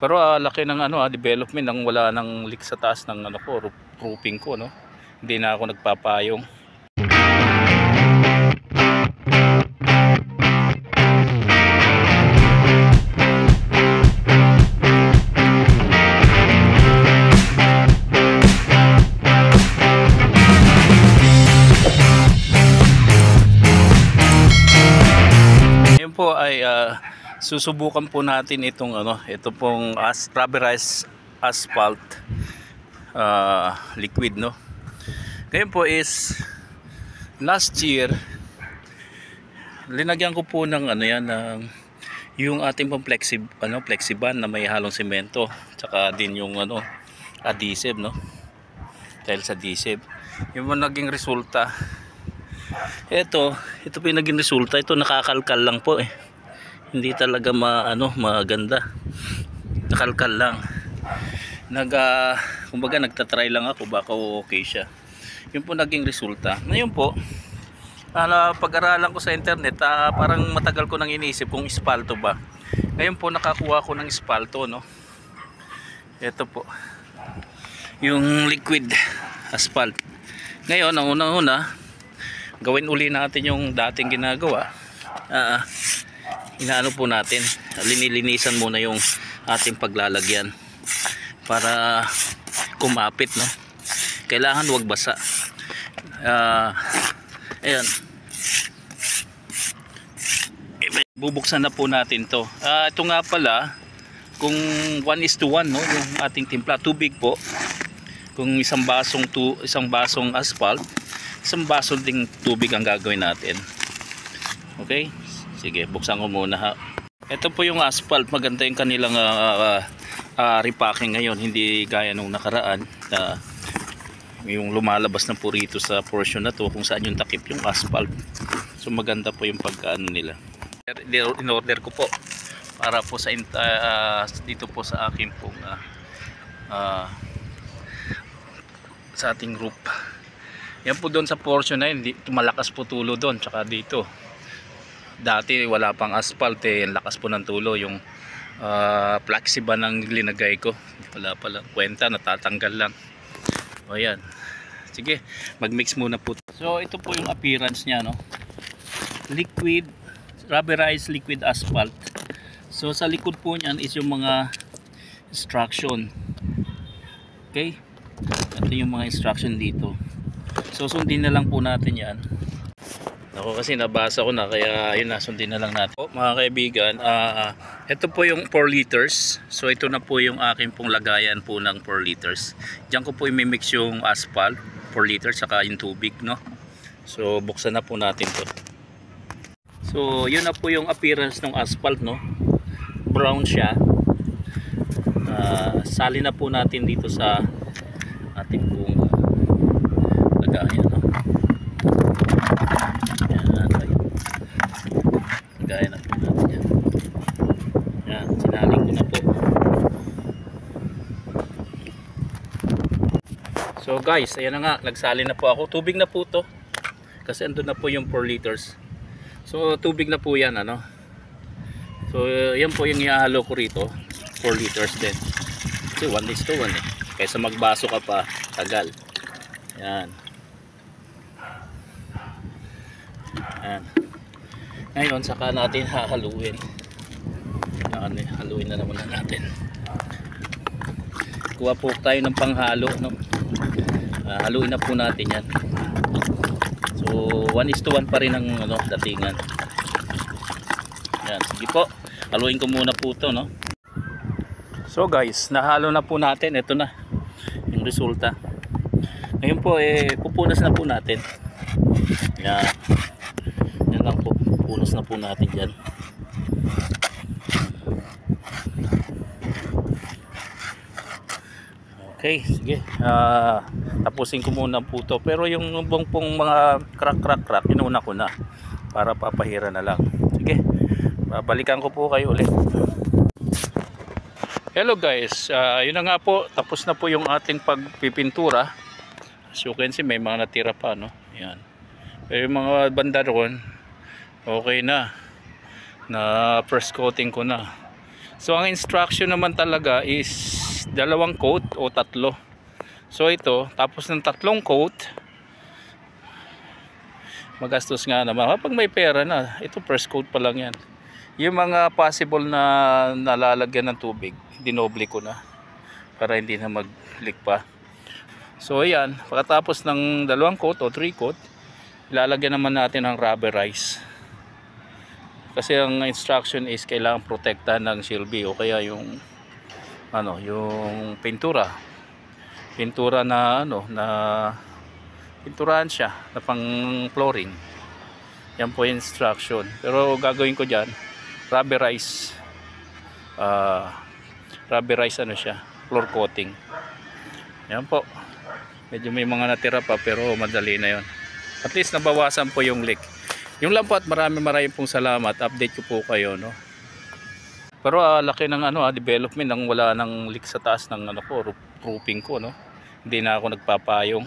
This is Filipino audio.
Pero laki ng development nang wala nang leak sa taas ng roofing ko, no. Hindi na ako nagpapayong. Ngayon po ay susubukan po natin itong ito pong rubberized asphalt liquid, no. Ngayon po is last year linagyan ko po ng ng yung ating pong flexiband na may halong semento, tsaka din yung adhesive, no, dahil sa adhesive yung naging resulta. Ito po yung naging resulta. Ito nakakalkal lang po hindi talaga maganda, nakalkal lang. Kumbaga nagtatry lang ako baka okay siya. Yun po naging resulta. Ngayon po pag-aralan ko sa internet, parang matagal ko nang iniisip kung espalto ba. Ngayon po nakakuha ko ng espalto, no. Ito po yung liquid asphalt. Ngayon ang unang-una, gawin uli natin yung dating ginagawa. Inaano po natin, linilinisan muna yung ating paglalagyan para kumapit, no. Kailangan wag basa. Ayan, bubuksan na po natin to. Ito nga pala, kung 1:1, no, yung ating timpla, tubig po. Kung isang basong asphalt, isang baso ding tubig ang gagawin natin. Okay, sige, buksan ko muna, ha. Ito po yung asphalt. Maganda yung kanilang repacking ngayon, hindi gaya nung nakaraan yung lumalabas na po rito sa portion na to kung saan yung takip yung asphalt. So maganda po yung pagkaano nila. In order ko po para po sa dito po sa akin pong sa ating roof. Yan po doon sa portion na yun, malakas po tulo doon, tsaka dito. Dati wala pang asphalt, lakas po ng tulo. Yung flexiban ang linagay ko, wala pala kwenta, natatanggal lang. O yan, sige, mag-mix muna po. So ito po yung appearance nya, no. Rubberized liquid asphalt. So sa likod po niyan is yung mga instruction. Okay, ito yung mga instruction dito. So sundin na lang po natin yan. Ako kasi nabasa ko na, kaya yun, sundin na lang natin. Mga kaibigan, ito po yung 4 liters. So ito na po yung akin pong lagayan po ng 4 liters. Diyan ko po i-mix yung asphalt 4 liters saka yung tubig, no. So buksan na po natin to. So yun na po yung appearance ng asphalt, no. Brown siya. Sali na po natin dito sa ating pong lagayan, no. Gaya na po natin yan. Yan, sinaling ko na po. So guys, ayan na nga, nagsali na po ako. Tubig na po to, kasi andun na po yung 4 liters. So tubig na po yan, ano. So yan po yung ihahalo ko rito, 4 liters din. Kasi 1:1 kaysa magbaso ka pa, tagal. Yan. Yan. Ngayon saka natin hahaluin. Haluin na naman natin. Kuha po tayo ng panghalo, no. Haluin na po natin yan. So 1:1 pa rin ang datingan. Yan, sige po, haluin ko muna po to, no. So guys, nahalo na po natin. Ito na yung resulta. Ngayon po pupunas na po natin. Yan. Yan lang po, pupunas na po natin dyan. Okay, sige. Tapusin ko muna po to. Pero yung pong mga crack inuna ko na para papahira na lang. Sige, babalikan ko po kayo ulit. Hello guys, yun na nga po, tapos na po yung ating pagpipintura. As you can see, may mga natira pa, no. Yan. Pero yung mga banda roon, okay na. Na first coating ko na. So ang instruction naman talaga is 2 coat o 3. So ito, tapos ng 3 coat, magastos nga naman. Kapag may pera na, ito first coat pa lang yan. Yung mga possible na nalalagyan ng tubig, dinoble ko na para hindi na mag-leak pa. So ayan, pagkatapos ng 2 coat o 3 coat, ilalagyan naman natin ng rubberize. Kasi ang instruction is kailangan protektahan ng silbi o kaya yung yung pintura na na pinturahan siya na pang flooring. Yan po yung instruction. Pero gagawin ko diyan, rubberize siya, floor coating. Yan po. Medyo may mga natira pa pero madali na yon. At least nabawasan po yung leak. Yung lang po at maraming pong salamat. Update ko po kayo, no. Pero laki ng development nang wala nang leak sa taas ng roofing ko, no. Hindi na ako nagpapayong.